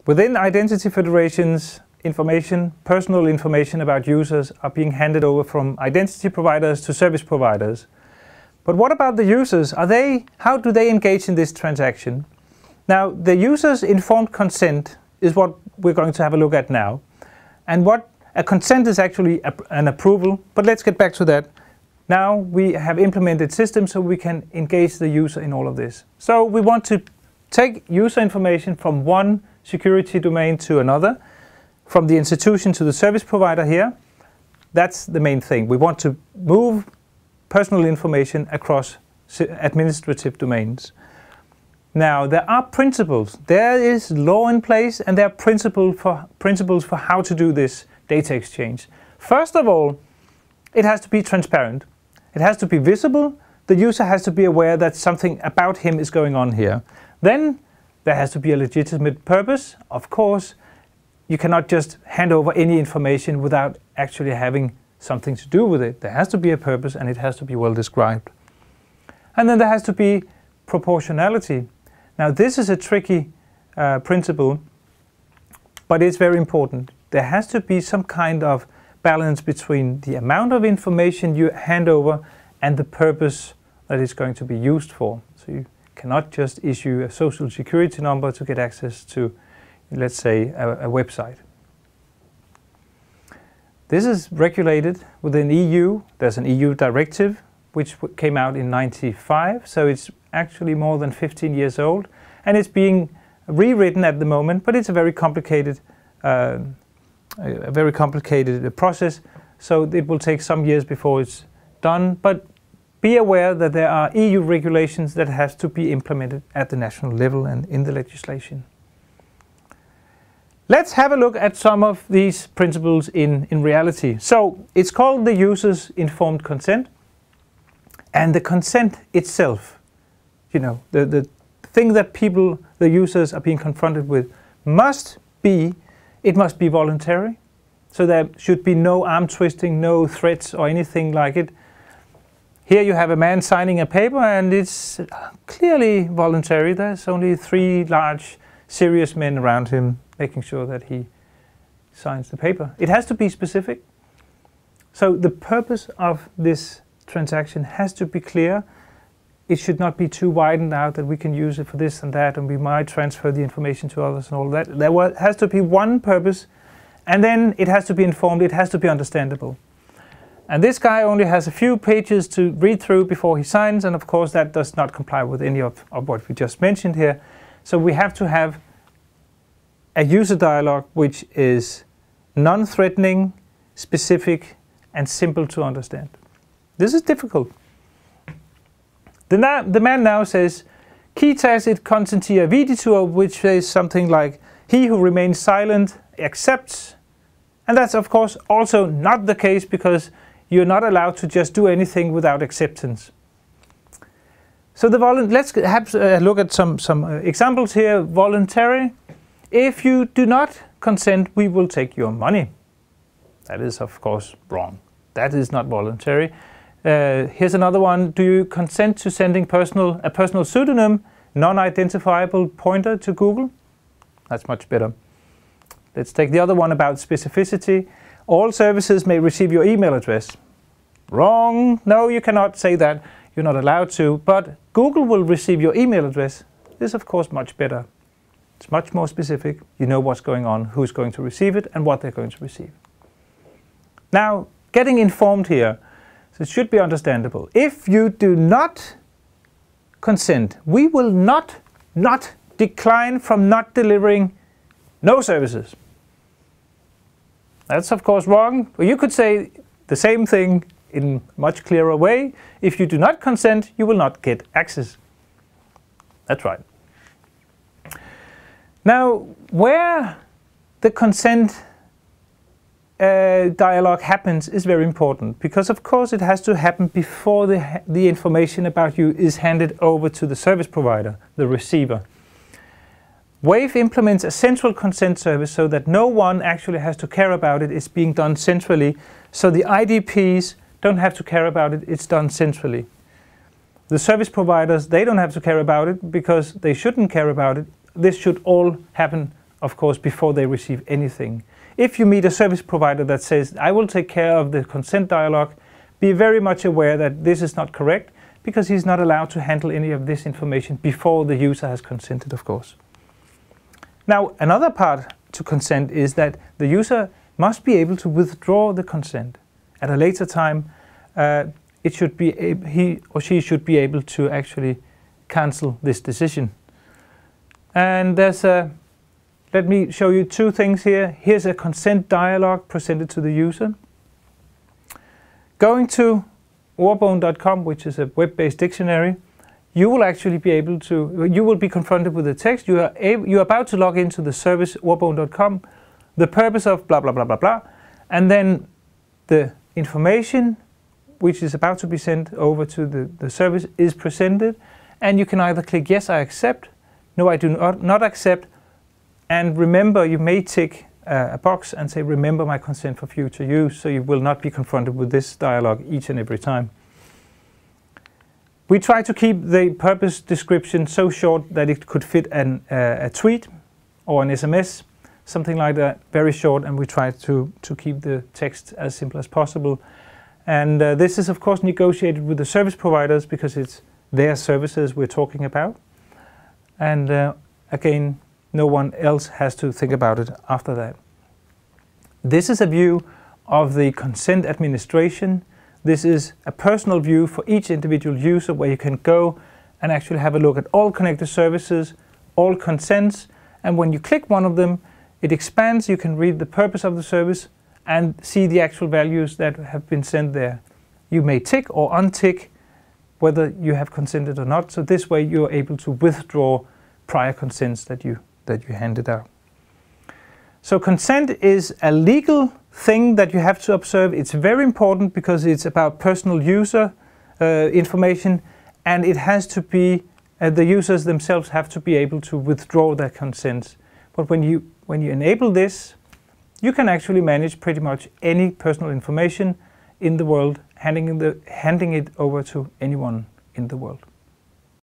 Within identity federations, personal information about users are being handed over from identity providers to service providers. But what about the users? How do they engage in this transaction? Now, the user's informed consent is what we're going to have a look at now. And what a consent is actually an approval, but let's get back to that. Now we have implemented systems so we can engage the user in all of this. So we want to take user information from one security domain to another, from the institution to the service provider here. That's the main thing. We want to move personal information across administrative domains. Now, there are principles. There is law in place, and there are principles for how to do this data exchange. First of all, it has to be transparent. It has to be visible. The user has to be aware that something about him is going on here. Then there has to be a legitimate purpose. Of course, you cannot just hand over any information without actually having something to do with it. There has to be a purpose, and it has to be well described. And then there has to be proportionality. Now, this is a tricky principle, but it's very important. There has to be some kind of balance between the amount of information you hand over and the purpose that it's going to be used for. So you cannot just issue a social security number to get access to, let's say, a website. This is regulated within EU. There's an EU directive which came out in '95, so it's actually more than 15 years old, and it's being rewritten at the moment, but it's a very complicated process, so it will take some years before it's done. But be aware that there are EU regulations that have to be implemented at the national level and in the legislation. Let's have a look at some of these principles in reality. So it's called the user's informed consent, and the consent itself, you know, the thing that the users are being confronted with must be voluntary. So there should be no arm twisting, no threats or anything like it. Here you have a man signing a paper, and it's clearly voluntary. There's only 3 large, serious men around him making sure that he signs the paper. It has to be specific. So the purpose of this transaction has to be clear. It should not be too widened out that we can use it for this and that, and we might transfer the information to others and all that. There has to be one purpose, and then it has to be informed, it has to be understandable. And this guy only has a few pages to read through before he signs, and of course that does not comply with any of what we just mentioned here. So we have to have a user dialogue which is non-threatening, specific, and simple to understand. This is difficult. The man now says, "Qui tacit consentia videtur," which says something like, "He who remains silent accepts." And that's of course also not the case, because you're not allowed to just do anything without acceptance. So let's have a look at some examples here. Voluntary. If you do not consent, we will take your money. That is of course wrong. That is not voluntary. Here's another one. Do you consent to sending a personal pseudonym, non-identifiable pointer to Google? That's much better. Let's take the other one about specificity. All services may receive your email address. Wrong. No, you cannot say that. You're not allowed to. But Google will receive your email address. This is of course much better. It's much more specific. You know what's going on, who's going to receive it, and what they're going to receive. Now, getting informed here. So it should be understandable. If you do not consent, we will not decline from not delivering no services. That's of course wrong. But you could say the same thing in a much clearer way. If you do not consent, you will not get access. That's right. Now, where the consent dialogue happens is very important, because of course it has to happen before the information about you is handed over to the service provider, the receiver. wayf implements a central consent service so that no one actually has to care about it. It's being done centrally, so the IDPs don't have to care about it. It's done centrally. The service providers, they don't have to care about it because they shouldn't care about it. This should all happen of course, before they receive anything. If you meet a service provider that says, I will take care of the consent dialogue, be very much aware that this is not correct, because he's not allowed to handle any of this information before the user has consented, of course. Now, another part to consent is that the user must be able to withdraw the consent. At a later time, he or she should be able to actually cancel this decision. And let me show you two things here. Here's a consent dialogue presented to the user. Going to warbone.com, which is a web-based dictionary, you will actually be able to, you will be confronted with the text. You are about to log into the service warbone.com, the purpose of blah, blah, blah, blah, blah, and then the information which is about to be sent over to the service is presented, and you can either click yes, I accept, no, I do not accept, and remember, you may tick a box and say remember my consent for future use, so you will not be confronted with this dialogue each and every time. We try to keep the purpose description so short that it could fit a tweet or an SMS, something like that, very short, and we try to keep the text as simple as possible. And this is of course negotiated with the service providers because it's their services we're talking about. And again, no one else has to think about it after that. This is a view of the consent administration. This is a personal view for each individual user where you can go and actually have a look at all connected services, all consents, and when you click one of them, it expands. You can read the purpose of the service and see the actual values that have been sent there. You may tick or untick whether you have consented or not, so this way you're able to withdraw prior consents that you handed out. So consent is a legal thing that you have to observe. It's very important because it's about personal user information, and it has to be, the users themselves have to be able to withdraw their consents. But when you enable this, you can actually manage pretty much any personal information in the world, handing it over to anyone in the world.